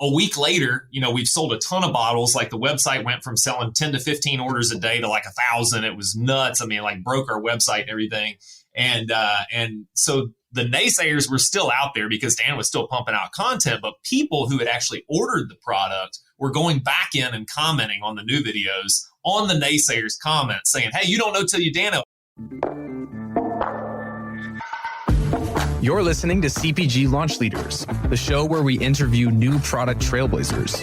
a week later, we've sold a ton of bottles. Like the website went from selling 10 to 15 orders a day to like 1,000. It was nuts. I mean, like broke our website and everything. And so the naysayers were still out there because Dan was still pumping out content, but people who had actually ordered the product were going back in and commenting on the new videos on the naysayers' comments saying, hey, you don't know till you Dano. You're listening to CPG Launch Leaders, the show where we interview new product trailblazers.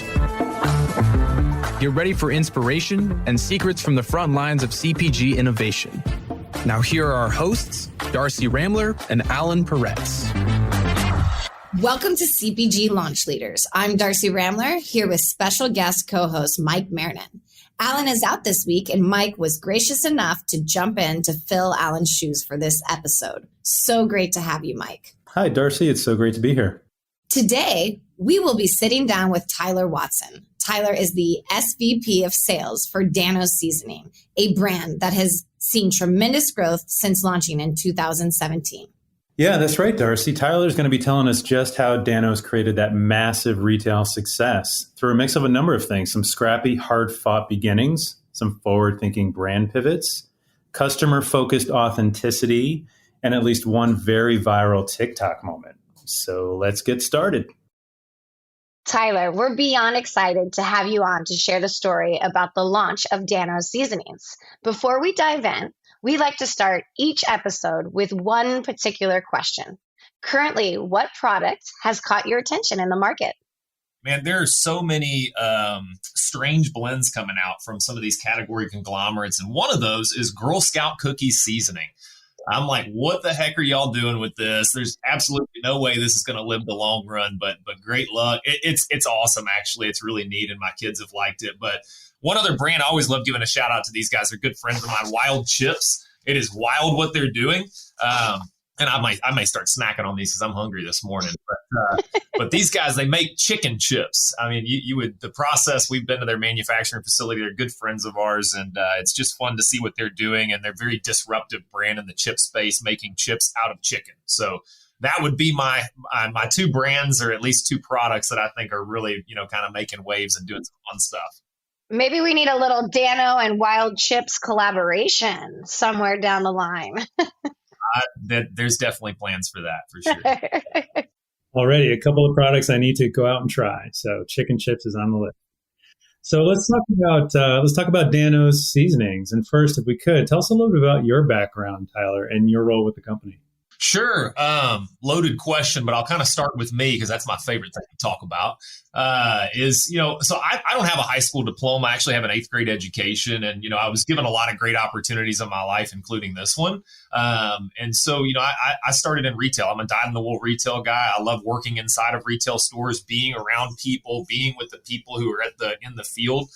Get ready for inspiration and secrets from the front lines of CPG innovation. Now here are our hosts, Darcy Ramler and Alan Peretz. Welcome to CPG Launch Leaders. I'm Darcy Ramler, here with special guest co-host Mike Mernon. Alan is out this week, and Mike was gracious enough to jump in to fill Alan's shoes for this episode. So great to have you, Mike. Hi, Darcy. It's so great to be here. Today, we will be sitting down with Tyler Watson. Tyler is the SVP of Sales for Dano's Seasoning, a brand that has seen tremendous growth since launching in 2017. Yeah, that's right, Darcy. Tyler's going to be telling us just how Dano's created that massive retail success through a mix of a number of things: some scrappy, hard-fought beginnings, some forward-thinking brand pivots, customer-focused authenticity, and at least one very viral TikTok moment. So let's get started. Tyler, we're beyond excited to have you on to share the story about the launch of Dano's Seasonings. Before we dive in, we like to start each episode with one particular question. Currently, what product has caught your attention in the market? Man, there are so many strange blends coming out from some of these category conglomerates. And one of those is Girl Scout cookie seasoning. I'm like, what the heck are y'all doing with this? There's absolutely no way this is going to live the long run, but great luck. It's awesome, actually. It's really neat, and my kids have liked it. But one other brand, I always love giving a shout out to these guys. They're good friends of mine, Wild Chips. It is wild what they're doing. And I may start snacking on these because I'm hungry this morning. But these guys, they make chicken chips. I mean, you would, the process, we've been to their manufacturing facility. They're good friends of ours, and it's just fun to see what they're doing. And they're a very disruptive brand in the chip space, making chips out of chicken. So that would be my two brands, or at least two products that I think are really, kind of making waves and doing some fun stuff. Maybe we need a little Dano and Wild Chips collaboration somewhere down the line. There's definitely plans for that, for sure. Already a couple of products I need to go out and try. So chicken chips is on the list. So let's talk about Dano's Seasonings. And first, if we could, tell us a little bit about your background, Tyler, and your role with the company. Sure. Loaded question, but I'll kind of start with me because that's my favorite thing to talk about. So I don't have a high school diploma. I actually have an 8th grade education. And, I was given a lot of great opportunities in my life, including this one. And so, I started in retail. I'm a dyed-in-the-wool retail guy. I love working inside of retail stores, being around people, being with the people who are in the field,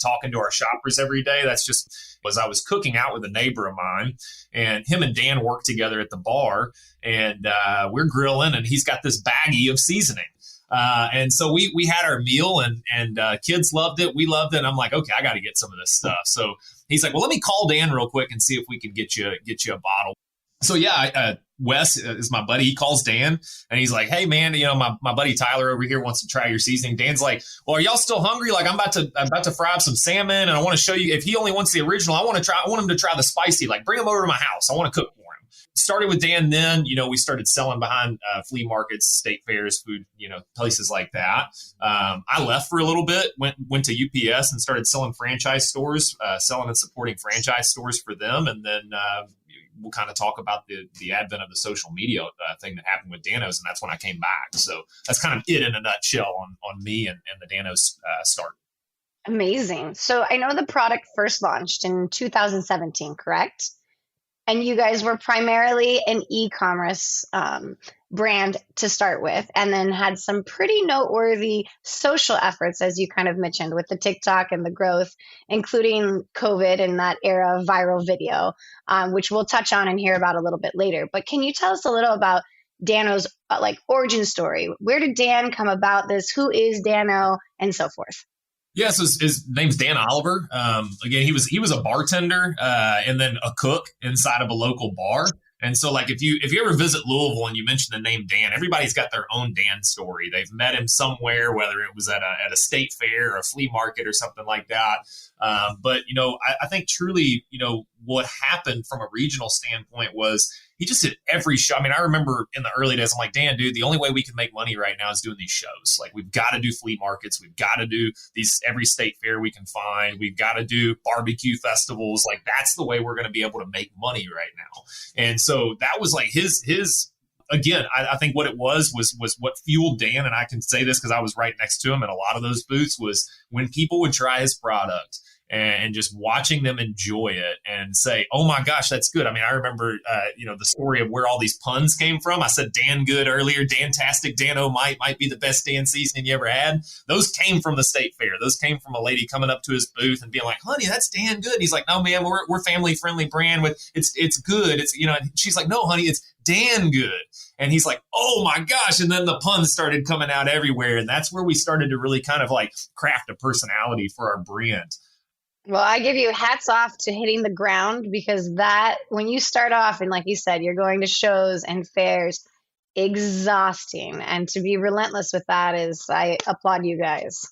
talking to our shoppers every day. That's just was I was cooking out with a neighbor of mine, and him and Dan worked together at the bar, and we're grilling, and he's got this baggie of seasoning. And so we had our meal, and kids loved it. We loved it. And I'm like, okay, I got to get some of this stuff. So he's like, well, let me call Dan real quick and see if we can get you a bottle. So yeah, Wes is my buddy. He calls Dan and he's like, hey man, my buddy Tyler over here wants to try your seasoning. Dan's like, well, are y'all still hungry? Like I'm about to fry up some salmon, and I want to show you, if he only wants the original, I want him to try the spicy. Like bring him over to my house. I want to cook for him. Started with Dan then, we started selling behind flea markets, state fairs, food, places like that. I left for a little bit, went to UPS and started selling franchise stores, selling and supporting franchise stores for them. And then we'll kind of talk about the advent of the social media thing that happened with Dano's, and that's when I came back. So that's kind of it in a nutshell on me and the Dano's start. Amazing. So I know the product first launched in 2017, correct? And you guys were primarily an e-commerce brand to start with, and then had some pretty noteworthy social efforts, as you kind of mentioned, with the TikTok and the growth, including COVID and that era of viral video, which we'll touch on and hear about a little bit later. But can you tell us a little about Dano's origin story? Where did Dan come about this? Who is Dano, and so forth? Yeah, so his name's Dan Oliver. Again, he was a bartender and then a cook inside of a local bar. And so like if you ever visit Louisville and you mention the name Dan, everybody's got their own Dan story. They've met him somewhere, whether it was at a state fair or a flea market or something like that. But, I think truly, what happened from a regional standpoint was he just did every show. I mean, I remember in the early days, I'm like, Dan, dude, the only way we can make money right now is doing these shows. Like, we've got to do flea markets. We've got to do every state fair we can find. We've got to do barbecue festivals. Like, that's the way we're going to be able to make money right now. And so that was like his again, I think what it was what fueled Dan. And I can say this because I was right next to him at a lot of those booths, was when people would try his product and just watching them enjoy it and say, oh my gosh, that's good. I mean, I remember, the story of where all these puns came from. I said Dan Good earlier, Dantastic, Dan-O might be the best Dan seasoning you ever had. Those came from the state fair. Those came from a lady coming up to his booth and being like, honey, that's Dan Good. And he's like, no, man, we're family friendly brand with it's good. It's, and she's like, no, honey, it's Dan Good. And he's like, oh my gosh. And then the puns started coming out everywhere. And that's where we started to really kind of like craft a personality for our brand. Well, I give you hats off to hitting the ground, because that, when you start off and like you said, you're going to shows and fairs, exhausting. And to be relentless with that I applaud you guys.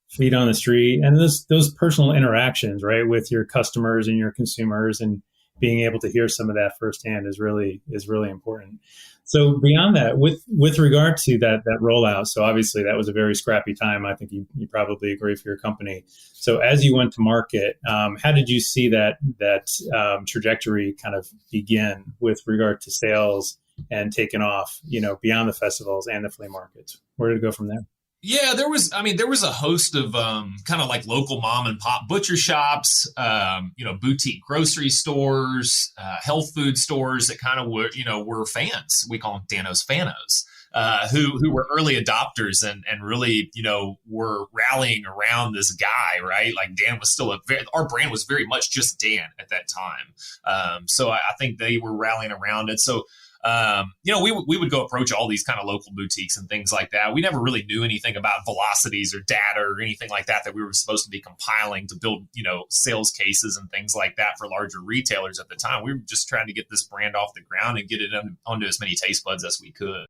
Feet on the street and those personal interactions, right, with your customers and your consumers, and being able to hear some of that firsthand is really important. So beyond that, with regard to that rollout, so obviously that was a very scrappy time. I think you probably agree for your company. So as you went to market, how did you see that trajectory kind of begin with regard to sales and taking off, beyond the festivals and the flea markets? Where did it go from there? Yeah, there was a host of kind of like local mom and pop butcher shops, boutique grocery stores, health food stores that kind of were fans. We call them Dan-O's fanos, who were early adopters and really, were rallying around this guy, right? Like Dan was still our brand was very much just Dan at that time. So I think they were rallying around it. So we would go approach all these kind of local boutiques and things like that. We never really knew anything about velocities or data or anything like that we were supposed to be compiling to build, sales cases and things like that for larger retailers at the time. We were just trying to get this brand off the ground and get it onto as many taste buds as we could.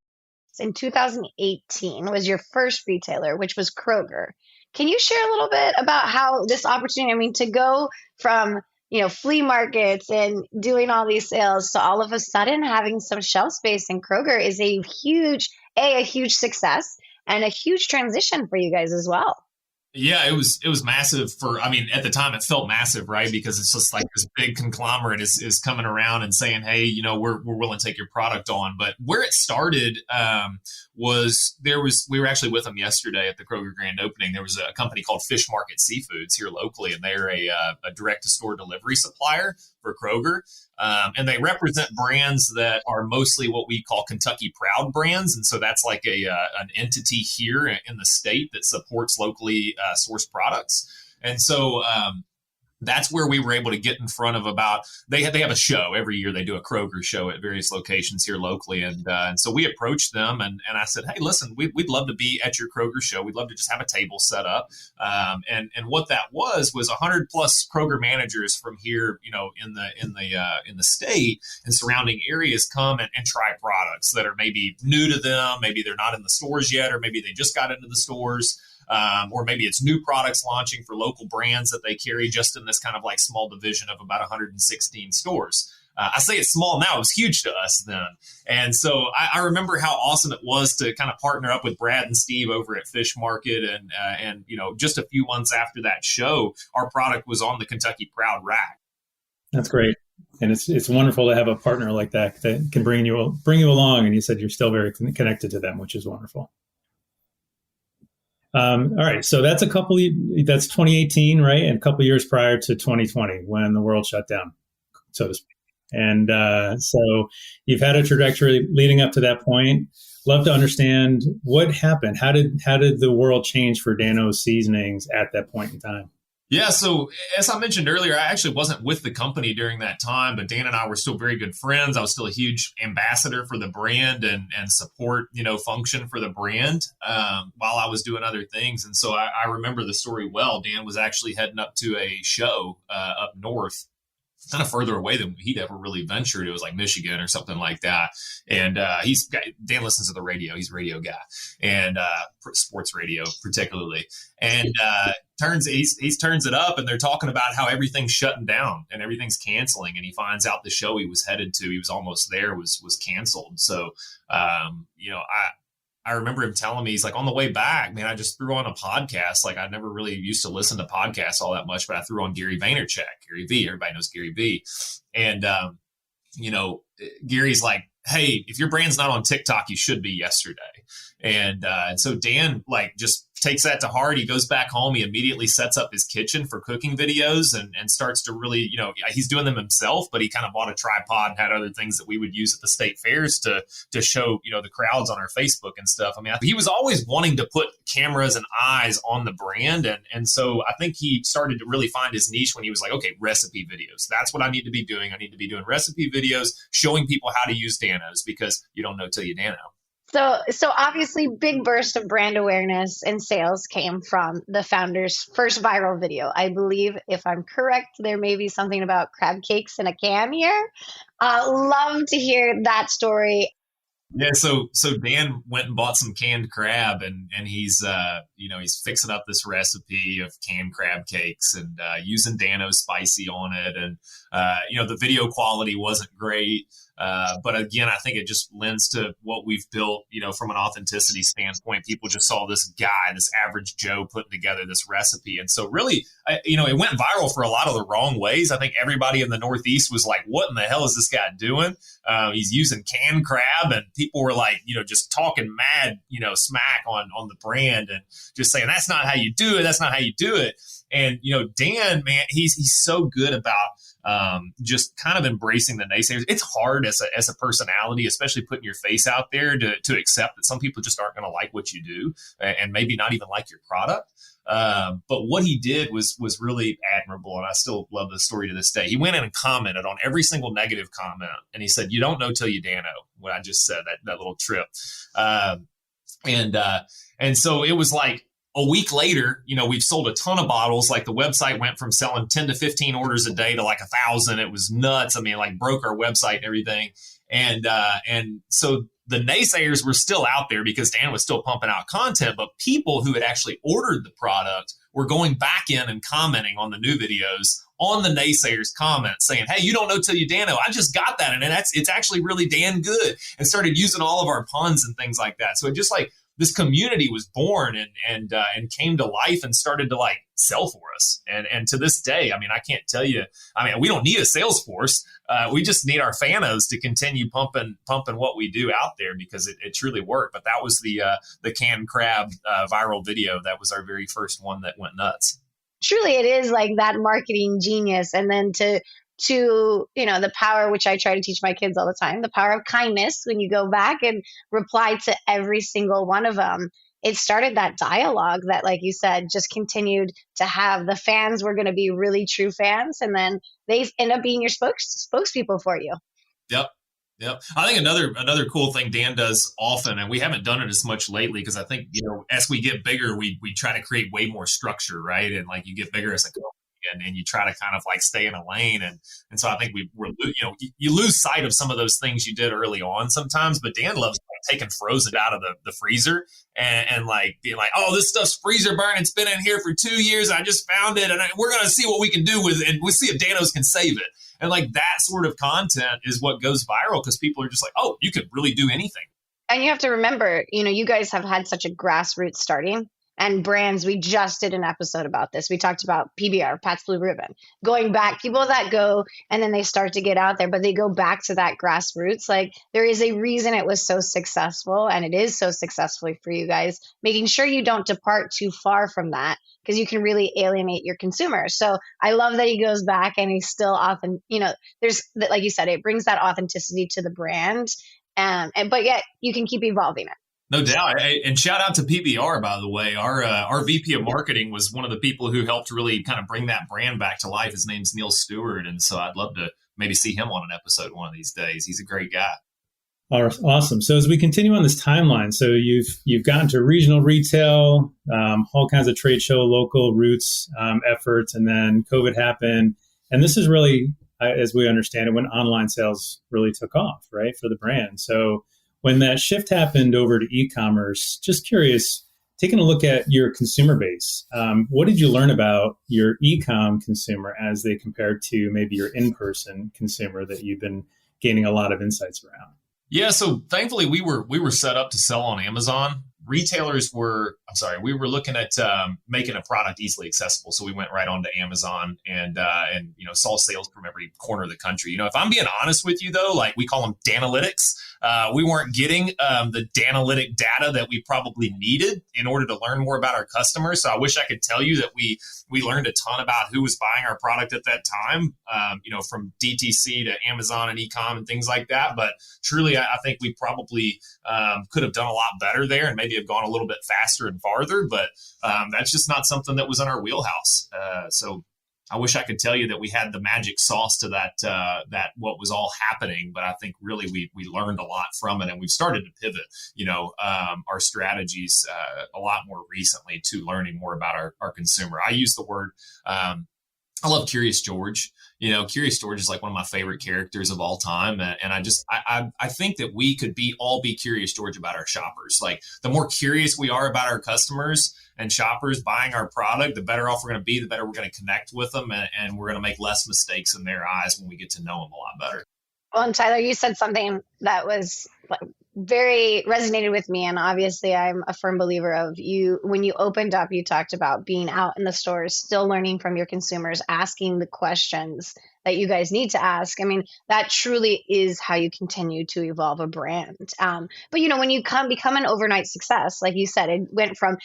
In 2018 was your first retailer, which was Kroger. Can you share a little bit about how this opportunity, to go from flea markets and doing all these sales to all of a sudden having some shelf space in Kroger is a huge success and a huge transition for you guys as well. Yeah, it was massive at the time it felt massive, right? Because it's just like this big conglomerate is coming around and saying, hey, we're willing to take your product on. But where it started we were actually with them yesterday at the Kroger grand opening. There was a company called Fish Market Seafoods here locally, and they're a direct to store delivery supplier for Kroger. And they represent brands that are mostly what we call Kentucky Proud brands. And so that's like an entity here in the state that supports locally sourced products. And so that's where we were able to get in front of they have a show every year. They do a Kroger show at various locations here locally. And so we approached them and I said, hey, listen, we'd love to be at your Kroger show. We'd love to just have a table set up. And what that was 100 plus Kroger managers from here, in the state and surrounding areas come and try products that are maybe new to them. Maybe they're not in the stores yet, or maybe they just got into the stores. Or maybe it's new products launching for local brands that they carry just in this kind of like small division of about 116 stores. I say it's small now. It was huge to us then. And so I remember how awesome it was to kind of partner up with Brad and Steve over at Fish Market. And just a few months after that show, our product was on the Kentucky Proud rack. That's great. And it's wonderful to have a partner like that can bring you along. And you said you're still very connected to them, which is wonderful. All right. So that's 2018, right? And a couple of years prior to 2020 when the world shut down, so to speak. And so you've had a trajectory leading up to that point. Love to understand what happened. How did the world change for Dan-O's seasonings at that point in time? Yeah. So as I mentioned earlier, I actually wasn't with the company during that time, but Dan and I were still very good friends. I was still a huge ambassador for the brand and support, function for the brand while I was doing other things. And so I remember the story well. Dan was actually heading up to a show up north kind of further away than he'd ever really ventured. It was like Michigan or something like that. And Dan listens to the radio. He's a radio guy, and sports radio particularly. And he turns it up, and they're talking about how everything's shutting down and everything's canceling. And he finds out the show he was headed to, he was almost there, was canceled. So I remember him telling me, he's like, on the way back, man, I just threw on a podcast. Like, I never really used to listen to podcasts all that much, but I threw on Gary Vaynerchuk, Gary V. Everybody knows Gary V. And, Gary's like, hey, if your brand's not on TikTok, you should be yesterday. And so Dan just takes that to heart. He goes back home. He immediately sets up his kitchen for cooking videos and starts to really, he's doing them himself, but he kind of bought a tripod and had other things that we would use at the state fairs to show, the crowds on our Facebook and stuff. I mean, he was always wanting to put cameras and eyes on the brand. And so I think he started to really find his niche when he was like, okay, recipe videos. That's what I need to be doing. I need to be doing recipe videos, showing people how to use Danos, because you don't know till you Dano. So obviously, big burst of brand awareness and sales came from the founder's first viral video. I believe, if I'm correct, there may be something about crab cakes in a can here. Love to hear that story. Yeah, so Dan went and bought some canned crab, and he's he's fixing up this recipe of canned crab cakes and using Dano's spicy on it, and the video quality wasn't great. But again, I think it just lends to what we've built, from an authenticity standpoint. People just saw this guy, this average Joe, putting together this recipe. And so really, it went viral for a lot of the wrong ways. I think everybody in the Northeast was like, what in the hell is this guy doing? He's using canned crab, and people were like, just talking mad, smack on the brand and just saying, that's not how you do it. That's not how you do it. And, Dan, man, he's so good about just kind of embracing the naysayers. It's hard as a personality, especially putting your face out there, to accept that some people just aren't going to like what you do and maybe not even like your product. But what he did was really admirable. And I still love the story to this day. He went in and commented on every single negative comment. And he said, you don't know till you Dano, what I just said, that little trip. And so it was like, a week later, we've sold a ton of bottles. Like, the website went from selling 10 to 15 orders a day to like 1,000. It was nuts. I mean, like, broke our website and everything. And so the naysayers were still out there because Dan was still pumping out content, but people who had actually ordered the product were going back in and commenting on the new videos on the naysayers' comments saying, hey, you don't know till you Dano. I just got that. And it's actually really damn good, and started using all of our puns and things like that. So it just this community was born and came to life and started to sell for us. And to this day, I mean, I can't tell you, we don't need a sales force. We just need our fanos to continue pumping what we do out there, because it truly worked. But that was the canned crab viral video. That was our very first one that went nuts. Truly, it is like that marketing genius. And then to the power, which I try to teach my kids all the time, the power of kindness. When you go back and reply to every single one of them, it started that dialogue that, like you said, just continued to have. The fans were going to be really true fans, and then they end up being your spokespeople for you. Yep. I think another cool thing Dan does often, and we haven't done it as much lately, because I think, as we get bigger, we try to create way more structure, right? And you get bigger as a company, and you try to kind of stay in a lane. And so I think you lose sight of some of those things you did early on sometimes, but Dan loves taking frozen out of the freezer and being like, oh, this stuff's freezer burn. It's been in here for 2 years. I just found it, and we're going to see what we can do with it. And we'll see if Danos can save it. And that sort of content is what goes viral, because people are just like, oh, you could really do anything. And you have to remember, you guys have had such a grassroots starting. And brands, we just did an episode about this. We talked about PBR, Pat's Blue Ribbon, going back, people that go and then they start to get out there, but they go back to that grassroots. There is a reason it was so successful, and it is so successful for you guys, making sure you don't depart too far from that, because you can really alienate your consumers. So I love that he goes back and he's still often, there's, like you said, it brings that authenticity to the brand, but yet you can keep evolving it. No doubt. And shout out to PBR, by the way. Our VP of marketing was one of the people who helped really kind of bring that brand back to life. His name's Neil Stewart. And so I'd love to maybe see him on an episode one of these days. He's a great guy. Awesome. So as we continue on this timeline, so you've gotten to regional retail, all kinds of trade show, local roots efforts, and then COVID happened. And this is really as we understand it, when online sales really took off, right, for the brand. So when that shift happened over to e-commerce, just curious, taking a look at your consumer base, what did you learn about your e-com consumer as they compare to maybe your in-person consumer that you've been gaining a lot of insights around? Yeah, so thankfully we were set up to sell on Amazon. We were looking at making a product easily accessible. So we went right onto Amazon and saw sales from every corner of the country. If I'm being honest with you though, like we call them Danalytics, we weren't getting the Danalytic data that we probably needed in order to learn more about our customers. So I wish I could tell you that we learned a ton about who was buying our product at that time, from DTC to Amazon and e-com and things like that. But truly, I think we probably could have done a lot better there and maybe have gone a little bit faster and farther. But that's just not something that was in our wheelhouse. So I wish I could tell you that we had the magic sauce to that what was all happening, but I think really we learned a lot from it, and we've started to pivot, our strategies a lot more recently to learning more about our consumer. I use the word. I love Curious George. Curious George is like one of my favorite characters of all time. And I think that we could all be Curious George about our shoppers. Like the more curious we are about our customers and shoppers buying our product, the better off we're going to be, the better we're going to connect with them. And we're going to make less mistakes in their eyes when we get to know them a lot better. Well, and Tyler, you said something that was very resonated with me. And obviously I'm a firm believer of you. When you opened up, you talked about being out in the stores, still learning from your consumers, asking the questions that you guys need to ask. I mean, that truly is how you continue to evolve a brand. But when you become an overnight success, like you said, it went from,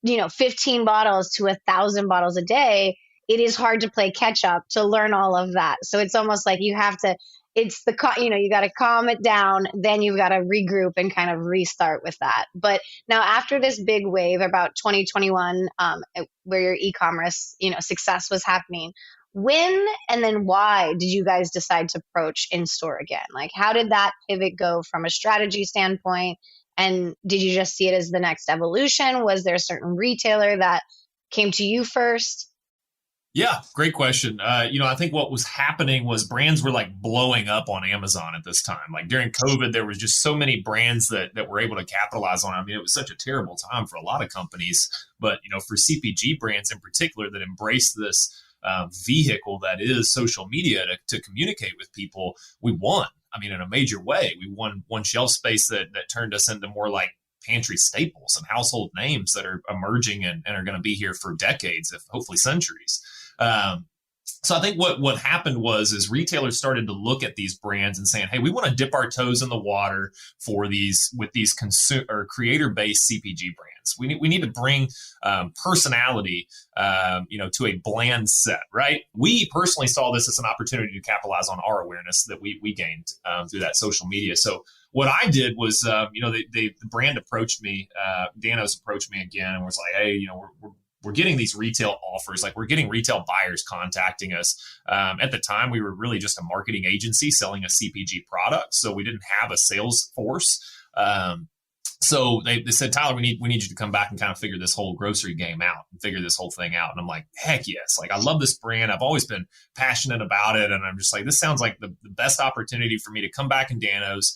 15 bottles to 1,000 bottles a day. It is hard to play catch up to learn all of that. So it's almost like you have to, you got to calm it down, then you've got to regroup and kind of restart with that. But now after this big wave about 2021, where your e-commerce, success was happening, when and then why did you guys decide to approach in-store again? Like, how did that pivot go from a strategy standpoint? And did you just see it as the next evolution? Was there a certain retailer that came to you first? Yeah, great question. I think what was happening was brands were like blowing up on Amazon at this time. Like during COVID, there was just so many brands that were able to capitalize on it. I mean, it was such a terrible time for a lot of companies, but for CPG brands in particular that embraced this vehicle that is social media to communicate with people, we won. I mean, in a major way, we won shelf space that turned us into more like pantry staples and household names that are emerging and are going to be here for decades, if hopefully centuries. So I think what happened is retailers started to look at these brands and saying, hey, we want to dip our toes in the water with these creator-based CPG brands. We need to bring personality, to a bland set, right? We personally saw this as an opportunity to capitalize on our awareness that we gained through that social media. So what I did was, the brand approached me, Danos approached me again and was like, hey, we're getting these retail offers, like we're getting retail buyers contacting us. At the time, we were really just a marketing agency selling a CPG product. So we didn't have a sales force. So they said, Tyler, we need you to come back and kind of figure this whole grocery game out and figure this whole thing out. And I'm like, heck yes. Like, I love this brand. I've always been passionate about it. And I'm just like, this sounds like the best opportunity for me to come back in Danos.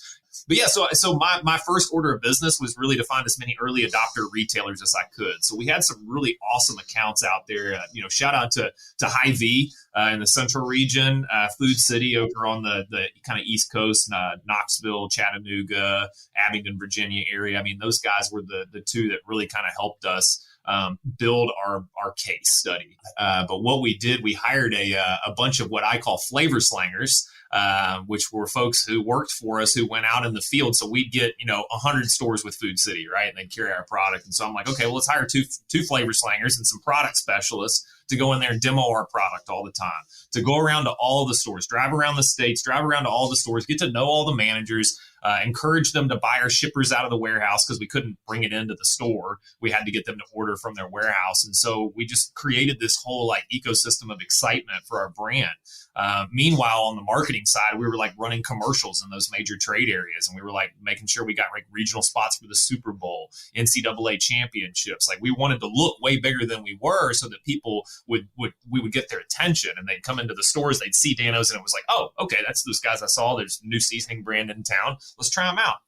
But yeah, so my first order of business was really to find as many early adopter retailers as I could. So we had some really awesome accounts out there. Shout out to Hy-Vee in the central region, Food City over on the kind of East Coast, Knoxville, Chattanooga, Abingdon, Virginia area. I mean, those guys were the two that really kind of helped us build our case study. But what we did, we hired a bunch of what I call flavor slangers. Which were folks who worked for us who went out in the field. So we'd get, 100 stores with Food City, right? And they'd carry our product. And so I'm like, okay, well, let's hire two flavor slangers and some product specialists to go in there and demo our product all the time, to go around to all the stores, drive around the states, drive around to all the stores, get to know all the managers, encourage them to buy our shippers out of the warehouse because we couldn't bring it into the store. We had to get them to order from their warehouse. And so we just created this whole like ecosystem of excitement for our brand. Meanwhile, on the marketing side, we were like running commercials in those major trade areas, and we were like making sure we got like regional spots for the Super Bowl, NCAA championships. Like we wanted to look way bigger than we were, so that people we would get their attention, and they'd come into the stores, they'd see Dano's, and it was like, oh, okay, that's those guys I saw. There's a new seasoning brand in town. Let's try them out.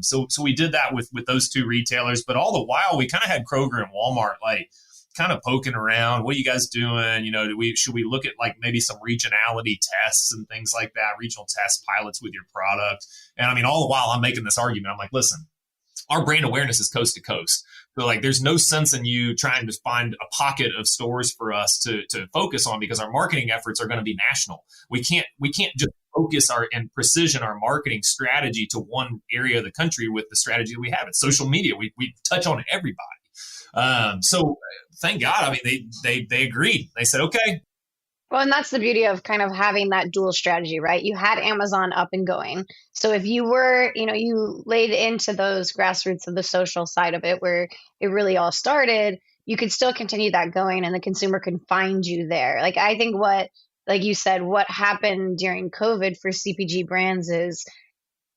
So we did that with those two retailers, but all the while we kind of had Kroger and Walmart like kind of poking around. What are you guys doing? Should we look at like maybe some regionality tests and things like that, regional test pilots with your product? And I mean, all the while I'm making this argument, I'm like, listen, our brand awareness is coast to coast. So like, there's no sense in you trying to find a pocket of stores for us to focus on, because our marketing efforts are going to be national. We can't just focus and precision our marketing strategy to one area of the country with the strategy that we have. It's social media. We touch on everybody. So thank God. I mean, they agreed. They said, okay. Well, and that's the beauty of kind of having that dual strategy, right? You had Amazon up and going. So if you were, you laid into those grassroots of the social side of it, where it really all started, you could still continue that going, and the consumer can find you there. Like, I think like you said, what happened during COVID for CPG brands is,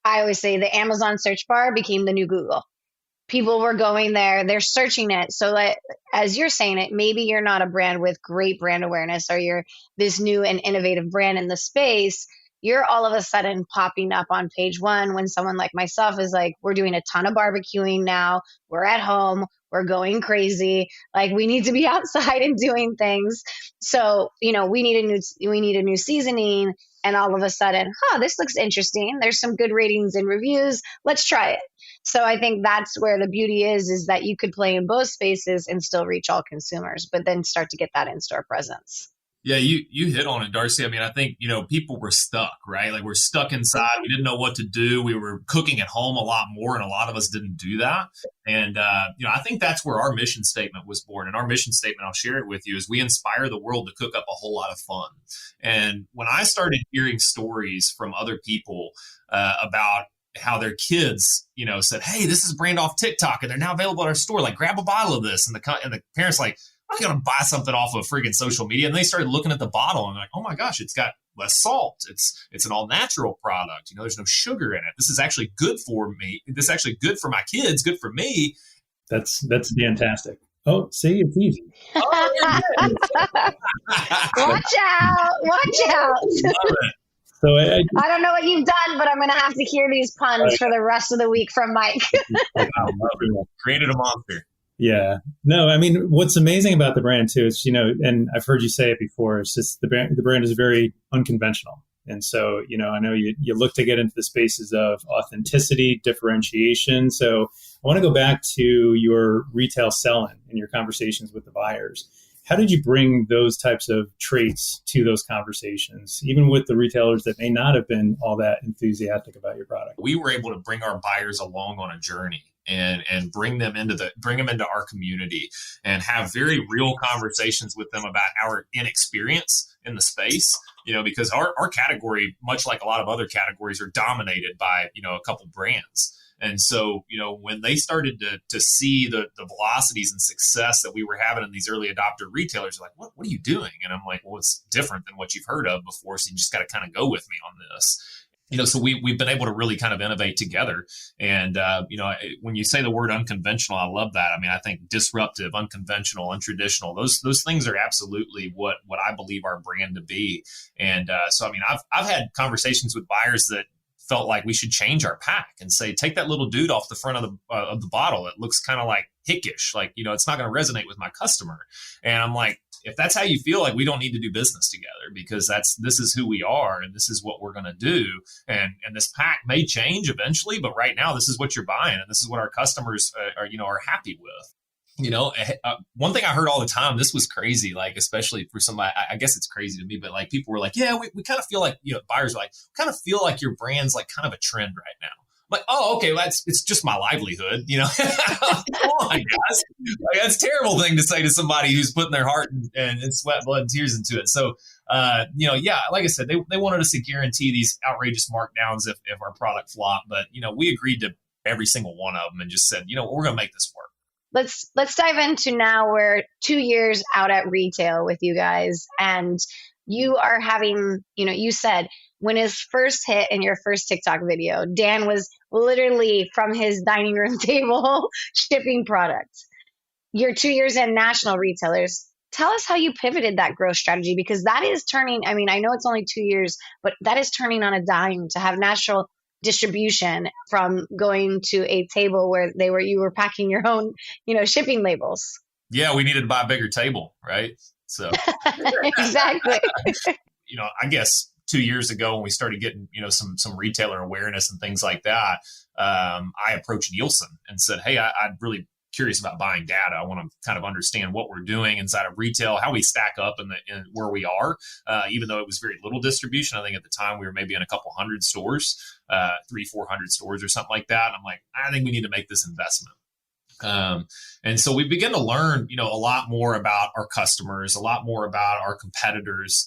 I always say the Amazon search bar became the new Google. People were going there, they're searching it. So like, as you're saying it, maybe you're not a brand with great brand awareness, or you're this new and innovative brand in the space. You're all of a sudden popping up on page one when someone like myself is like, we're doing a ton of barbecuing now. We're at home. We're going crazy. Like, we need to be outside and doing things. So, we need a new seasoning. And all of a sudden, this looks interesting. There's some good ratings and reviews. Let's try it. So I think that's where the beauty is that you could play in both spaces and still reach all consumers, but then start to get that in-store presence. Yeah, you hit on it, Darcy. I mean, I think, people were stuck, right? Like, we're stuck inside. We didn't know what to do. We were cooking at home a lot more, and a lot of us didn't do that. And, I think that's where our mission statement was born. And our mission statement, I'll share it with you, is we inspire the world to cook up a whole lot of fun. And when I started hearing stories from other people about how their kids, said, hey, this is a brand off TikTok, and they're now available at our store. Like, grab a bottle of this. And the parents like, I'm not going to buy something off of freaking social media. And they started looking at the bottle and like, oh my gosh, it's got less salt. It's an all natural product. There's no sugar in it. This is actually good for me. This is actually good for my kids, good for me. That's fantastic. Oh, see, it's easy. Watch out. So I don't know what you've done, but I'm going to have to hear these puns for the rest of the week from Mike. Created a monster. Yeah. No, I mean, what's amazing about the brand too is, and I've heard you say it before, it's just the brand is very unconventional. And so, I know you look to get into the spaces of authenticity, differentiation. So I want to go back to your retail sell-in and your conversations with the buyers. How did you bring those types of traits to those conversations, even with the retailers that may not have been all that enthusiastic about your product? We were able to bring our buyers along on a journey and bring them into our community and have very real conversations with them about our inexperience in the space, because our category, much like a lot of other categories, are dominated by, a couple brands. And so, when they started to see the velocities and success that we were having in these early adopter retailers, they're like, what are you doing? And I'm like, well, it's different than what you've heard of before. So you just got to kind of go with me on this. So we've been able to really kind of innovate together. And, when you say the word unconventional, I love that. I mean, I think disruptive, unconventional, untraditional, those things are absolutely what I believe our brand to be. And so, I mean, I've had conversations with buyers that felt like we should change our pack and say, take that little dude off the front of the bottle. It looks kind of like hickish, like, it's not going to resonate with my customer. And I'm like, if that's how you feel, like, we don't need to do business together, because this is who we are and this is what we're going to do. And this pack may change eventually, but right now this is what you're buying and this is what our customers are happy with. One thing I heard all the time, this was crazy, like, especially for somebody, I guess it's crazy to me, but like, people were like, yeah, we kind of feel like, buyers are like, kind of feel like your brand's like kind of a trend right now. I'm like, oh, okay, well, it's just my livelihood, Come on, guys. Like, that's a terrible thing to say to somebody who's putting their heart and sweat, blood, and tears into it. So, yeah, like I said, they wanted us to guarantee these outrageous markdowns if our product flopped. But, we agreed to every single one of them and just said, we're going to make this work. Let's dive into now. We're 2 years out at retail with you guys, and you are having, you said when his first hit in your first TikTok video, Dan was literally from his dining room table shipping products. You're 2 years in national retailers. Tell us how you pivoted that growth strategy, because that is turning, I mean, I know it's only 2 years, but that is turning on a dime to have national distribution from going to a table where you were packing your own, shipping labels. Yeah, we needed to buy a bigger table, right? So exactly. I guess 2 years ago when we started getting, some retailer awareness and things like that, I approached Nielsen and said, hey, I'd really curious about buying data. I want to kind of understand what we're doing inside of retail, how we stack up in where we are, even though it was very little distribution. I think at the time we were maybe in a couple hundred stores, 300-400 stores or something like that. And I'm like, I think we need to make this investment. And so we began to learn, a lot more about our customers, a lot more about our competitors,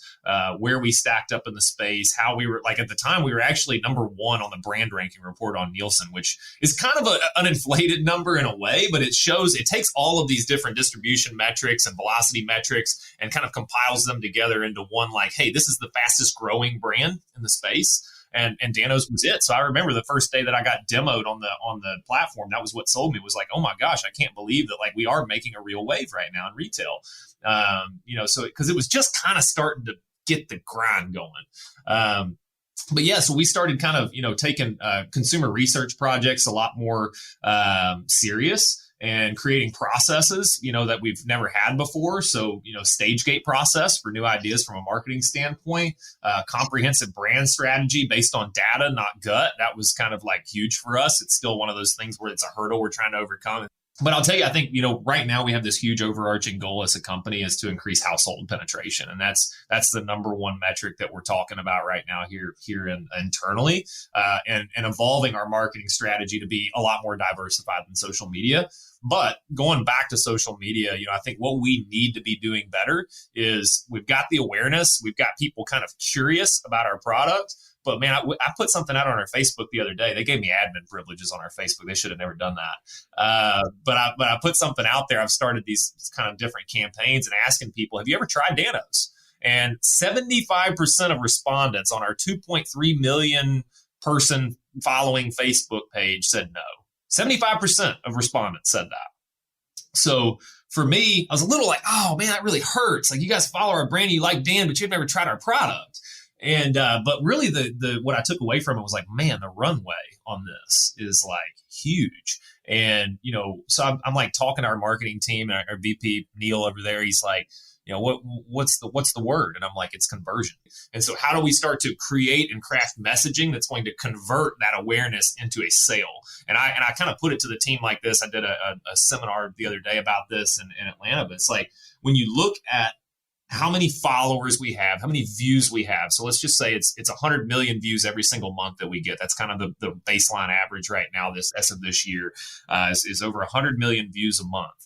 where we stacked up in the space, how we were, like at the time, we were actually number one on the brand ranking report on Nielsen, which is kind of an inflated number in a way, but it takes all of these different distribution metrics and velocity metrics and kind of compiles them together into one, like, hey, this is the fastest growing brand in the space. And Danos was it. So I remember the first day that I got demoed on the platform, that was what sold me, was like, oh my gosh, I can't believe that like we are making a real wave right now in retail. So because it was just kind of starting to get the grind going. But yeah, so we started kind of, taking consumer research projects a lot more serious, and creating processes, that we've never had before. So, stage gate process for new ideas from a marketing standpoint, comprehensive brand strategy based on data, not gut. That was kind of like huge for us. It's still one of those things where it's a hurdle we're trying to overcome. But I'll tell you, I think, right now we have this huge overarching goal as a company is to increase household penetration. And that's the number one metric that we're talking about right now here internally, and evolving our marketing strategy to be a lot more diversified than social media. But going back to social media, I think what we need to be doing better is we've got the awareness, we've got people kind of curious about our product. But man, I put something out on our Facebook the other day. They gave me admin privileges on our Facebook. They should have never done that. But I put something out there. I've started these kind of different campaigns and asking people, have you ever tried Danos? And 75% of respondents on our 2.3 million person following Facebook page said no. 75% of respondents said that. So for me, I was a little like, oh man, that really hurts. Like, you guys follow our brand, you like Dan, but you've never tried our product. And, but really what I took away from it was like, man, the runway on this is like huge. And, so I'm like talking to our marketing team and our VP Neil over there. He's like, what's the word? And I'm like, it's conversion. And so how do we start to create and craft messaging that's going to convert that awareness into a sale? And I kind of put it to the team like this. I did a seminar the other day about this in Atlanta, but it's like, when you look at how many followers we have, how many views we have. So let's just say it's 100 million views every single month that we get. That's kind of the baseline average right now. As of this year is over 100 million views a month.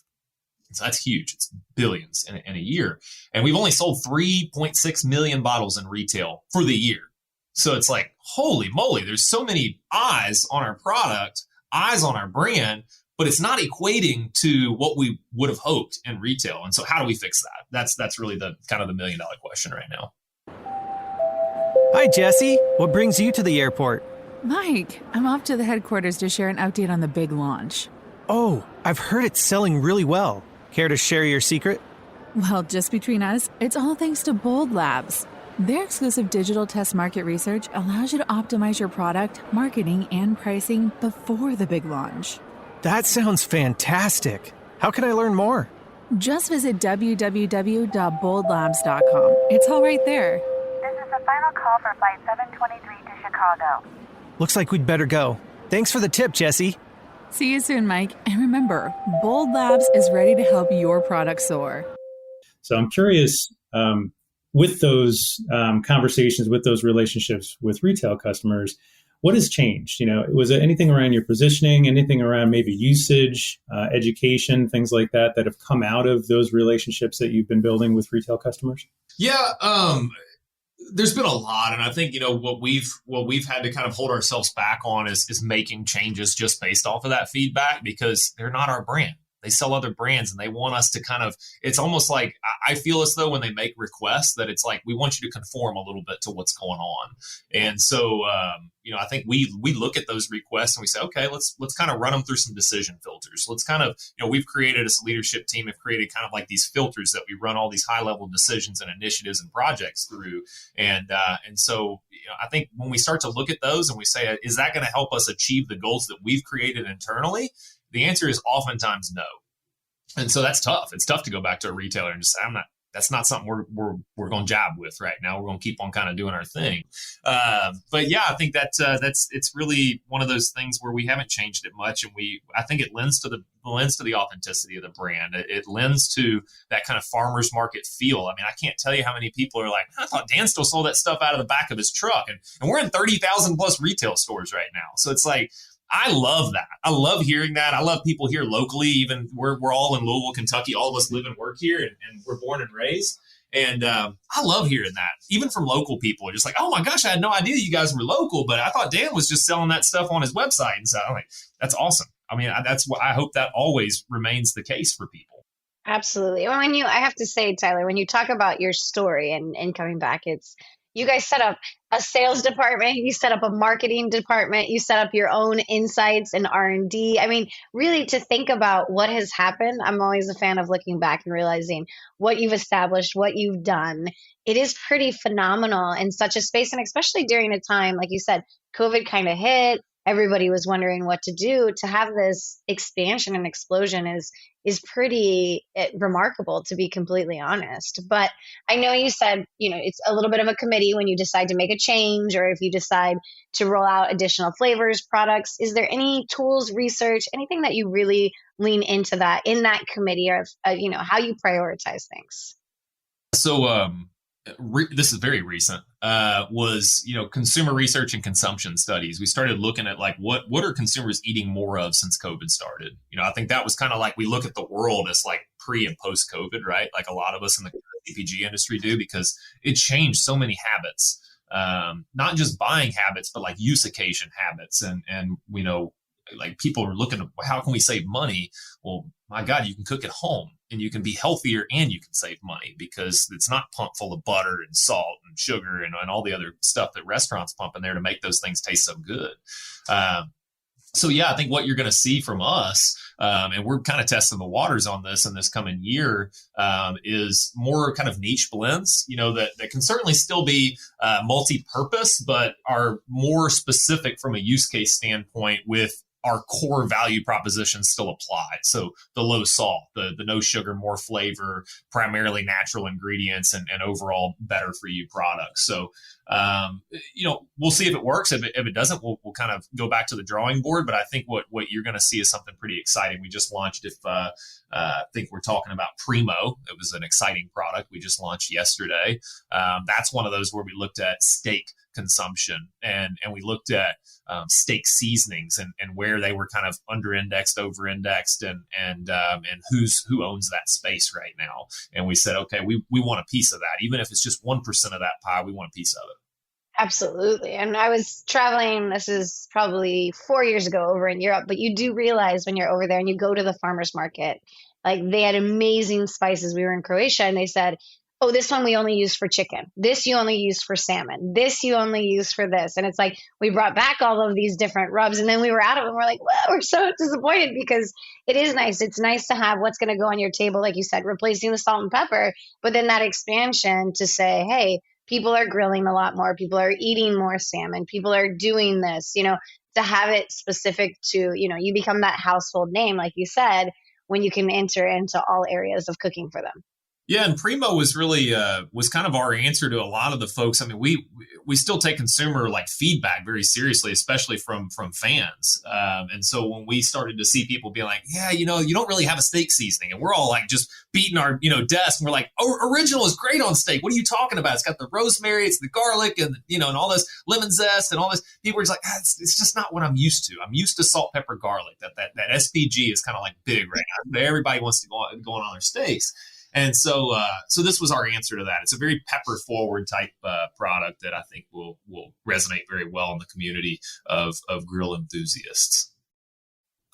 So that's huge. It's billions in a year. And we've only sold 3.6 million bottles in retail for the year. So it's like, holy moly, there's so many eyes on our product, eyes on our brand, but it's not equating to what we would have hoped in retail. And so how do we fix that? That's really the kind of the $1 million question right now. Hi, Jesse. What brings you to the airport? Mike, I'm off to the headquarters to share an update on the big launch. Oh, I've heard it's selling really well. Care to share your secret? Well, just between us, it's all thanks to Bold Labs. Their exclusive digital test market research allows you to optimize your product, marketing, and pricing before the big launch. That sounds fantastic. How can I learn more? Just visit www.boldlabs.com. It's all right there. This is the final call for Flight 723 to Chicago. Looks like we'd better go. Thanks for the tip, Jesse. See you soon, Mike. And remember, Bold Labs is ready to help your product soar. So I'm curious, with those conversations, with those relationships with retail customers, what has changed? Was it anything around your positioning, anything around maybe usage, education, things like that have come out of those relationships that you've been building with retail customers? Yeah, there's been a lot, and I think what we've had to kind of hold ourselves back on is making changes just based off of that feedback, because they're not our brand. They sell other brands and they want us to it's almost like I feel as though when they make requests that it's like, we want you to conform a little bit to what's going on. And so, I think we look at those requests and we say, okay, let's kind of run them through some decision filters. Let's kind of, we've created, as a leadership team, have created kind of like these filters that we run all these high level decisions and initiatives and projects through. And so, I think when we start to look at those and we say, is that going to help us achieve the goals that we've created internally? The answer is oftentimes no. And so that's tough. It's tough to go back to a retailer and just say, that's not something we're going to jab with right now. We're going to keep on kind of doing our thing. But yeah, I think that's it's really one of those things where we haven't changed it much. And I think it lends to the authenticity of the brand. It lends to that kind of farmer's market feel. I mean, I can't tell you how many people are like, I thought Dan still sold that stuff out of the back of his truck. And we're in 30,000 plus retail stores right now. So it's like, I love that. I love hearing that. I love people here locally. Even we're all in Louisville, Kentucky. All of us live and work here, and we're born and raised. And I love hearing that, even from local people. Just like, oh my gosh, I had no idea you guys were local, but I thought Dan was just selling that stuff on his website. And so I'm like, that's awesome. I mean, that's what I hope that always remains the case for people. Absolutely. Well, I have to say, Tyler, when you talk about your story and coming back, you guys set up a sales department, you set up a marketing department, you set up your own insights and R&D. I mean, really, to think about what has happened, I'm always a fan of looking back and realizing what you've established, what you've done. It is pretty phenomenal in such a space, and especially during a time, like you said, COVID kind of hit. Everybody was wondering what to do. To have this expansion and explosion is pretty remarkable, to be completely honest. But I know you said, it's a little bit of a committee when you decide to make a change, or if you decide to roll out additional flavors, products. Is there any tools, research, anything that you really lean into that in that committee, of how you prioritize things? So this is very recent. Was consumer research and consumption studies. We started looking at like what are consumers eating more of since COVID started. I think that was kind of like, we look at the world as like pre and post COVID, right? Like a lot of us in the CPG industry do, because it changed so many habits, not just buying habits, but like use occasion habits, and like people are looking at, how can we save money? Well, my God, you can cook at home and you can be healthier and you can save money, because it's not pumped full of butter and salt and sugar and all the other stuff that restaurants pump in there to make those things taste so good. So yeah, I think what you're going to see from us, and we're kind of testing the waters on this in this coming year, is more kind of niche blends, that can certainly still be multi-purpose, but are more specific from a use case standpoint, with our core value propositions still applied. So the low salt, the no sugar, more flavor, primarily natural ingredients, and overall better for you products. So, we'll see if it works. If it doesn't, we'll kind of go back to the drawing board. But I think what you're going to see is something pretty exciting. We just launched, I think we're talking about Primo. It was an exciting product we just launched yesterday. That's one of those where we looked at steak consumption and we looked at steak seasonings and where they were kind of under-indexed, over-indexed, and who owns that space right now. And we said, okay, we want a piece of that. Even if it's just 1% of that pie, we want a piece of it. Absolutely. And I was traveling, this is probably 4 years ago, over in Europe, but you do realize when you're over there and you go to the farmer's market, like they had amazing spices. We were in Croatia and they said, oh, this one we only use for chicken. This you only use for salmon. This you only use for this. And it's like, we brought back all of these different rubs, and then we were out of it and we're like, well, we're so disappointed, because it is nice. It's nice to have what's going to go on your table, like you said, replacing the salt and pepper, but then that expansion to say, hey, people are grilling a lot more. People are eating more salmon. People are doing this, to have it specific to, you become that household name, like you said, when you can enter into all areas of cooking for them. Yeah, and Primo was really was kind of our answer to a lot of the folks. I mean, we still take consumer like feedback very seriously, especially from fans. And so when we started to see people be like, yeah, you don't really have a steak seasoning, and we're all like just beating our desk, and we're like, oh, original is great on steak. What are you talking about? It's got the rosemary, it's the garlic, and and all this lemon zest and all this. People are just like, it's just not what I'm used to. I'm used to salt, pepper, garlic. That SPG is kind of like big right now. Everybody wants to go on their steaks. And so this was our answer to that. It's a very pepper forward type product that I think will resonate very well in the community of grill enthusiasts.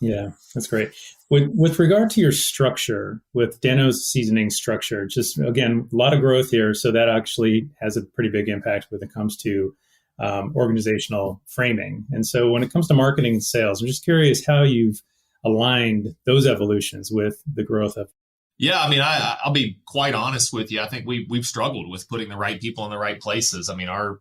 Yeah, that's great. With regard to your structure, with Dano's seasoning structure, just again, a lot of growth here. So that actually has a pretty big impact when it comes to organizational framing. And so when it comes to marketing and sales, I'm just curious how you've aligned those evolutions with the growth of. Yeah, I mean, I'll be quite honest with you. I think we've struggled with putting the right people in the right places. I mean, our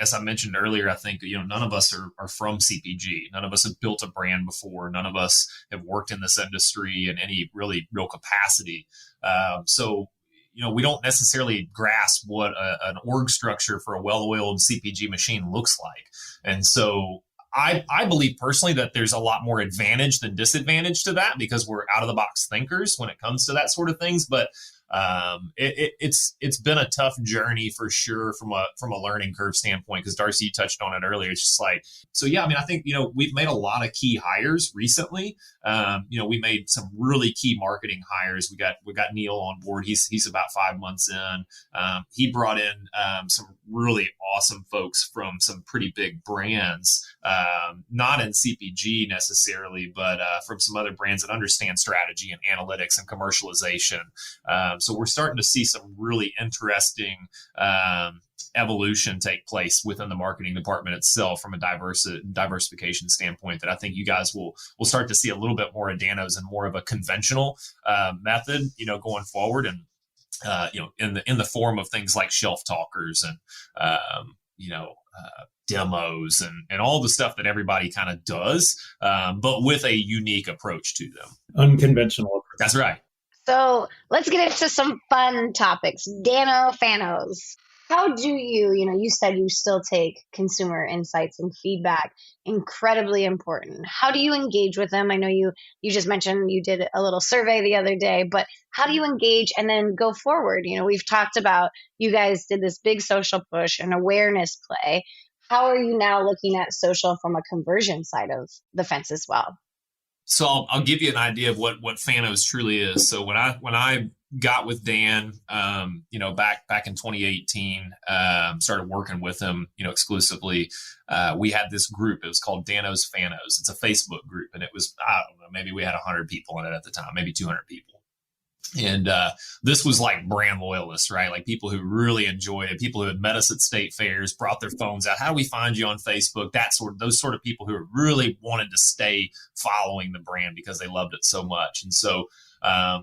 as I mentioned earlier, I think none of us are from CPG. None of us have built a brand before. None of us have worked in this industry in any really real capacity. So we don't necessarily grasp what an org structure for a well-oiled CPG machine looks like, and so. I believe personally that there's a lot more advantage than disadvantage to that because we're out of the box thinkers when it comes to that sort of things. But it's been a tough journey for sure from a learning curve standpoint, because Darcy, you touched on it earlier. It's just like, so yeah, I mean, I think, we've made a lot of key hires recently. We made some really key marketing hires. We got Neil on board. He's about 5 months in. He brought in some really awesome folks from some pretty big brands, not in CPG necessarily, but from some other brands that understand strategy and analytics and commercialization. So we're starting to see some really interesting evolution take place within the marketing department itself from a diversification standpoint that I think you guys will start to see a little bit more of Dano's and more of a conventional method, going forward. And, in the form of things like shelf talkers and, demos and all the stuff that everybody kind of does, but with a unique approach to them. Unconventional approach. That's right. So let's get into some fun topics. Dano Fanos, how do you said you still take consumer insights and feedback, incredibly important. How do you engage with them? I know you just mentioned you did a little survey the other day, but how do you engage and then go forward? We've talked about you guys did this big social push and awareness play. How are you now looking at social from a conversion side of the fence as well? So I'll give you an idea of what Fanos truly is. So when I got with Dan, back in 2018, started working with him, exclusively. We had this group. It was called Dano's Fanos. It's a Facebook group, and it was, I don't know, maybe we had 100 people in it at the time, maybe 200 people. And this was like brand loyalists, right? Like people who really enjoyed it, people who had met us at state fairs, brought their phones out. How do we find you on Facebook? Those sort of people who really wanted to stay following the brand because they loved it so much. And so, as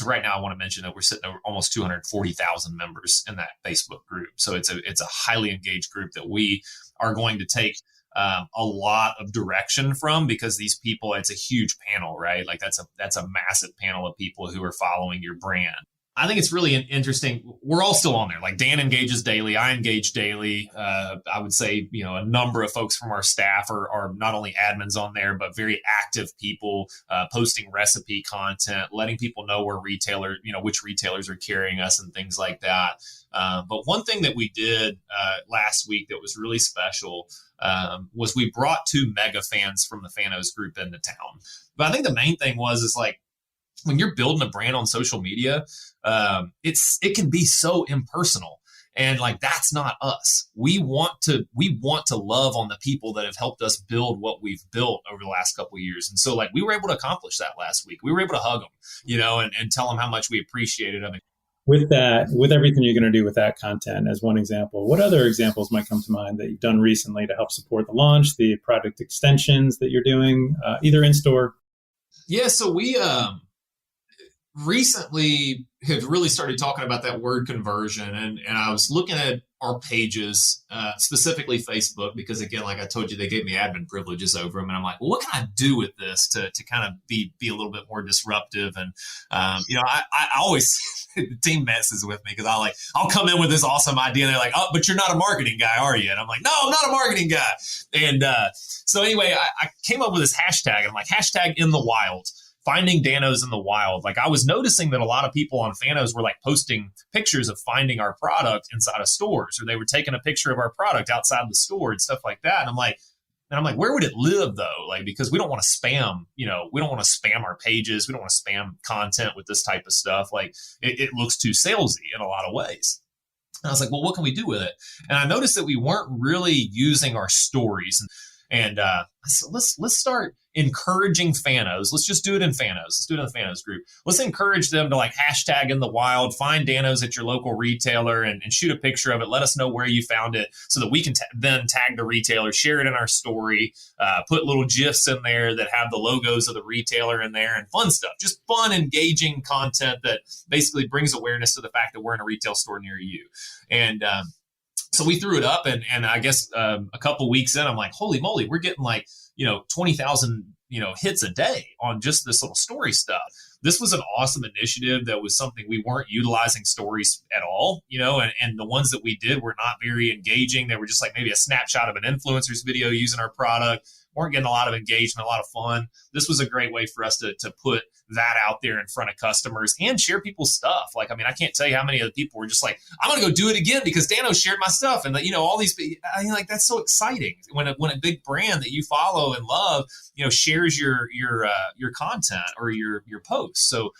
of right now, I want to mention that we're sitting over almost 240,000 members in that Facebook group. So it's a highly engaged group that we are going to take a lot of direction from, because these people, it's a huge panel, right? Like that's a massive panel of people who are following your brand. I think it's really interesting. We're all still on there. Like Dan engages daily. I engage daily. I would say, a number of folks from our staff are not only admins on there, but very active people, posting recipe content, letting people know which retailers are carrying us and things like that. But one thing that we did last week that was really special was we brought 2 mega fans from the Fanos group into town. But I think the main thing is like, when you're building a brand on social media, it can be so impersonal, and like that's not us. We want to love on the people that have helped us build what we've built over the last couple of years. And so like we were able to accomplish that last week. We were able to hug them, and tell them how much we appreciated them. With that, with everything you're going to do with that content as one example, what other examples might come to mind that you've done recently to help support the launch, the product extensions that you're doing, either in store? Yeah, so we recently have really started talking about that word conversion, and I was looking at our pages, specifically Facebook, because again, like I told you, they gave me admin privileges over them, and I'm like, well, what can I do with this to kind of be a little bit more disruptive? And I always the team messes with me because I'll come in with this awesome idea, and they're like, oh, but you're not a marketing guy, are you? And I'm like, no, I'm not a marketing guy. And so anyway, I came up with this hashtag, and I'm like, hashtag in the wild. Finding Dano's in the wild. Like I was noticing that a lot of people on Fanos were like posting pictures of finding our product inside of stores, or they were taking a picture of our product outside the store and stuff like that. And I'm like, where would it live though? Like, because we don't want to spam, we don't want to spam our pages. We don't want to spam content with this type of stuff. Like it looks too salesy in a lot of ways. And I was like, well, what can we do with it? And I noticed that we weren't really using our stories. And so let's start encouraging Fanos. Let's just do it in Fanos. Let's do it in the Fanos group. Let's encourage them to like hashtag in the wild, find Danos at your local retailer and shoot a picture of it. Let us know where you found it so that we can then tag the retailer, share it in our story, put little GIFs in there that have the logos of the retailer in there and fun stuff. Just fun, engaging content that basically brings awareness to the fact that we're in a retail store near you. And so we threw it up, and I guess a couple weeks in, I'm like, holy moly, we're getting like 20,000 hits a day on just this little story stuff. This was an awesome initiative that was something we weren't utilizing stories at all, and the ones that we did were not very engaging. They were just like maybe a snapshot of an influencer's video using our product. Weren't getting a lot of engagement, a lot of fun. This was a great way for us to put that out there in front of customers and share people's stuff. Like, I mean, I can't tell you how many of the people were just like, I'm going to go do it again because Dano shared my stuff. And all these, like, that's so exciting when a big brand that you follow and love, shares your content or your posts. So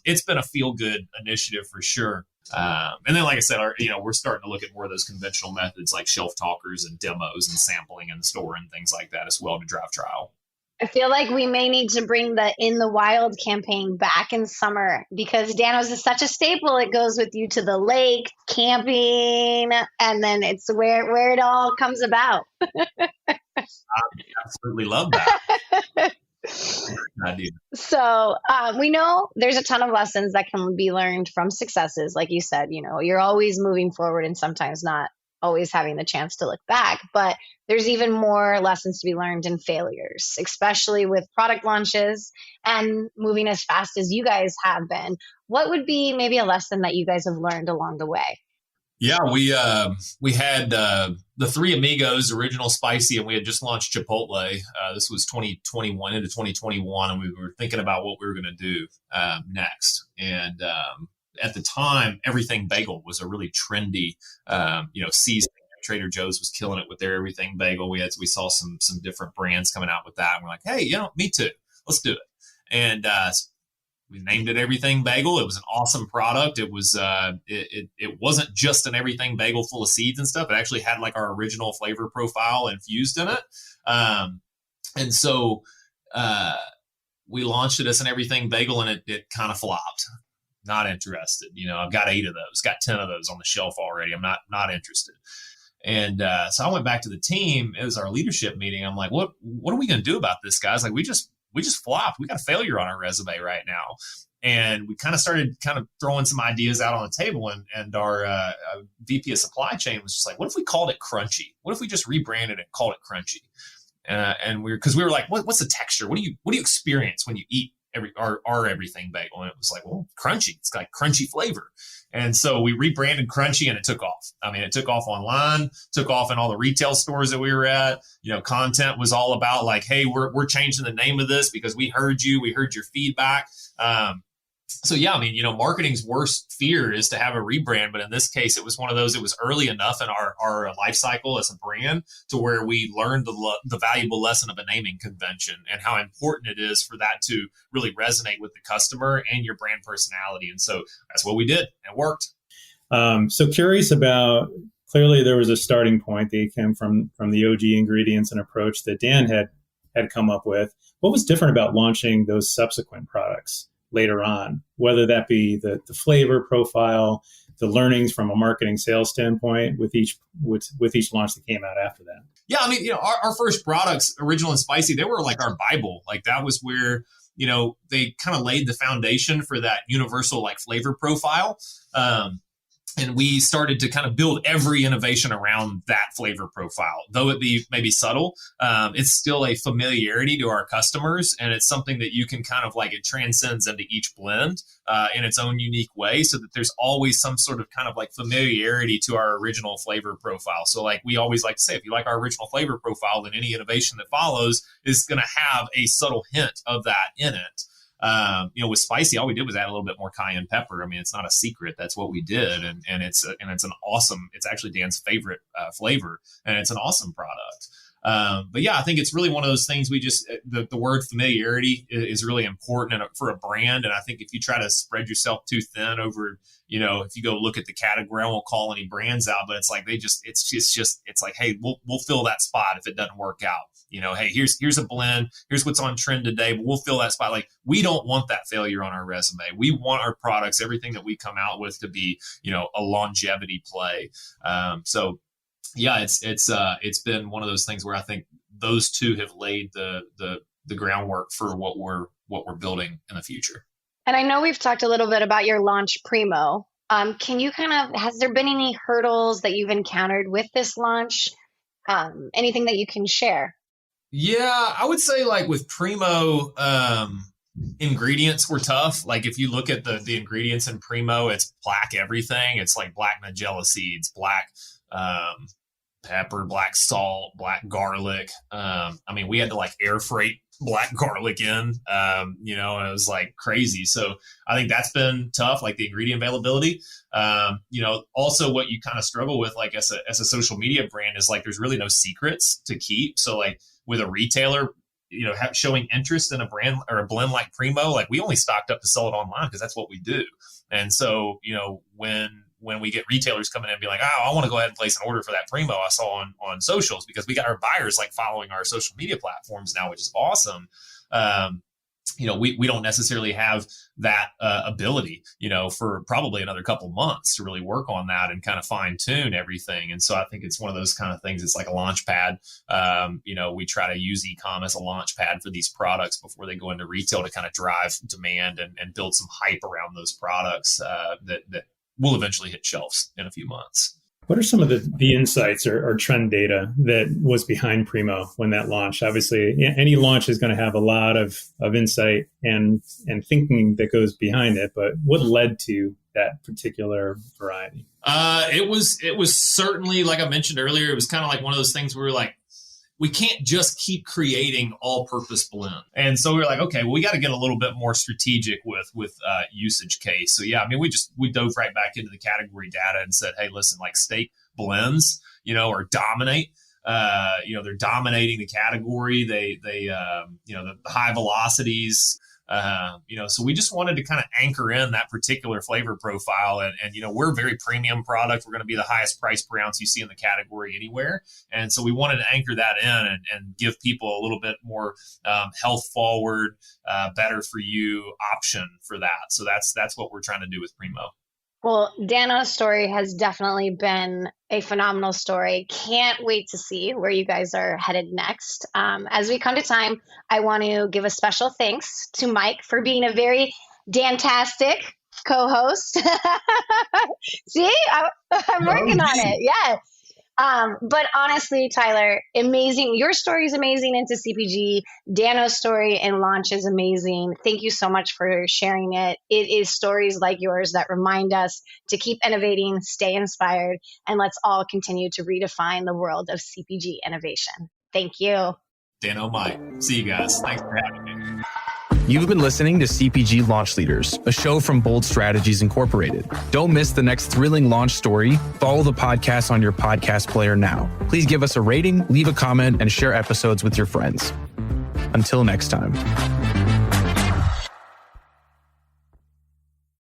it's been a feel good initiative for sure. And then, like I said, we're starting to look at more of those conventional methods like shelf talkers and demos and sampling in the store and things like that as well to drive trial. I feel like we may need to bring the In the Wild campaign back in summer because Danos is such a staple. It goes with you to the lake, camping, and then it's where it all comes about. I absolutely love that. Idea. So we know there's a ton of lessons that can be learned from successes. Like you said, you're always moving forward and sometimes not always having the chance to look back. But there's even more lessons to be learned in failures, especially with product launches and moving as fast as you guys have been. What would be maybe a lesson that you guys have learned along the way? Yeah, we had the Three Amigos, Original Spicy, and we had just launched Chipotle. This was 2021 into 2021, and we were thinking about what we were going to do next. And at the time, Everything Bagel was a really trendy, season. Trader Joe's was killing it with their Everything Bagel. We saw some different brands coming out with that, and we're like, hey, me too. Let's do it. And we named it Everything Bagel. It was an awesome product. It was it wasn't just an Everything Bagel full of seeds and stuff. It actually had like our original flavor profile infused in it. And so we launched it as an Everything Bagel, and it kind of flopped. Not interested. I've got 8 of those, got 10 of those on the shelf already. I'm not interested. And so I went back to the team. It was our leadership meeting. I'm like, what are we going to do about this, guys? Like, we just flopped. We got a failure on our resume right now. And we kind of started throwing some ideas out on the table. And our VP of supply chain was just like, what if we called it Crunchy? What if we just rebranded it and called it Crunchy? And we were like, what's the texture? What do you experience when you eat our Everything Bagel? And it was like, well, crunchy. It's got crunchy flavor. And so we rebranded Crunchy, and it took off. I mean, it took off online, took off in all the retail stores that we were at. Content was all about like, hey, we're changing the name of this because we heard you. We heard your feedback. So yeah, I mean, marketing's worst fear is to have a rebrand, but in this case, it was one of those. It was early enough in our life cycle as a brand to where we learned the valuable lesson of a naming convention and how important it is for that to really resonate with the customer and your brand personality. And so that's what we did. It worked. So curious about. Clearly, there was a starting point that came from the OG ingredients and approach that Dan had come up with. What was different about launching those subsequent products later on, whether that be the flavor profile, the learnings from a marketing sales standpoint with each launch that came out after that? Yeah, I mean, our first products, Original and Spicy, they were like our Bible. Like that was where, they kind of laid the foundation for that universal like flavor profile. And we started to kind of build every innovation around that flavor profile. Though it be maybe subtle, it's still a familiarity to our customers. And it's something that you can kind of like, it transcends into each blend in its own unique way, so that there's always some sort of kind of like familiarity to our original flavor profile. So like we always like to say, if you like our original flavor profile, then any innovation that follows is going to have a subtle hint of that in it. With Spicy, all we did was add a little bit more cayenne pepper. I mean, it's not a secret. That's what we did. And it's an awesome, it's actually Dan's favorite flavor, and it's an awesome product. But yeah, I think it's really one of those things we just, the word familiarity is really important for a brand. And I think if you try to spread yourself too thin over, if you go look at the category, I won't call any brands out, but it's like, it's like, hey, we'll fill that spot if it doesn't work out. Hey, here's a blend. Here's what's on trend today, but we'll fill that spot. Like, we don't want that failure on our resume. We want our products, everything that we come out with, to be, a longevity play. So yeah, it's been one of those things where I think those two have laid the groundwork for what we're building in the future. And I know we've talked a little bit about your launch Primo. Can you has there been any hurdles that you've encountered with this launch? Anything that you can share? Yeah, I would say like with Primo, ingredients were tough. Like if you look at the ingredients in Primo, it's black everything. It's like black Nigella seeds, black pepper, black salt, black garlic. We had to like air freight black garlic in, and it was like crazy. So I think that's been tough, like the ingredient availability. Also what you kind of struggle with, like as a social media brand, is like there's really no secrets to keep. So like with a retailer, showing interest in a brand or a blend like Primo, like we only stocked up to sell it online because that's what we do. And so, when we get retailers coming in and be like, oh, I want to go ahead and place an order for that Primo I saw on socials, because we got our buyers like following our social media platforms now, which is awesome. We don't necessarily have that ability, for probably another couple months to really work on that and kind of fine tune everything. And so I think it's one of those kind of things. It's like a launch pad. We try to use e-com as a launch pad for these products before they go into retail to kind of drive demand and build some hype around those products that will eventually hit shelves in a few months. What are some of the insights or trend data that was behind Primo when that launched? Obviously, any launch is going to have a lot of insight and thinking that goes behind it. But what led to that particular variety? It was certainly, like I mentioned earlier, it was kind of like one of those things where we're like, we can't just keep creating all-purpose blend. And so we were like, okay, well, we got to get a little bit more strategic with usage case. So yeah, we dove right back into the category data and said, hey, listen, like steak blends, or dominate. They're dominating the category. They the high velocities. So we just wanted to kind of anchor in that particular flavor profile. And we're a very premium product. We're going to be the highest price per ounce you see in the category anywhere. And so we wanted to anchor that in and give people a little bit more health forward, better for you option for that. So that's what we're trying to do with Primo. Well, Dano's story has definitely been a phenomenal story. Can't wait to see where you guys are headed next. As we come to time, I want to give a special thanks to Mike for being a very dantastic co-host. See, I'm working on it. Yeah. But honestly, Tyler, amazing. Your story is amazing into CPG. Dano's story and launch is amazing. Thank you so much for sharing it. It is stories like yours that remind us to keep innovating, stay inspired, and let's all continue to redefine the world of CPG innovation. Thank you. Dano, Mike. See you guys. Thanks for having me. You've been listening to CPG Launch Leaders, a show from Bold Strategies Incorporated. Don't miss the next thrilling launch story. Follow the podcast on your podcast player now. Please give us a rating, leave a comment, and share episodes with your friends. Until next time.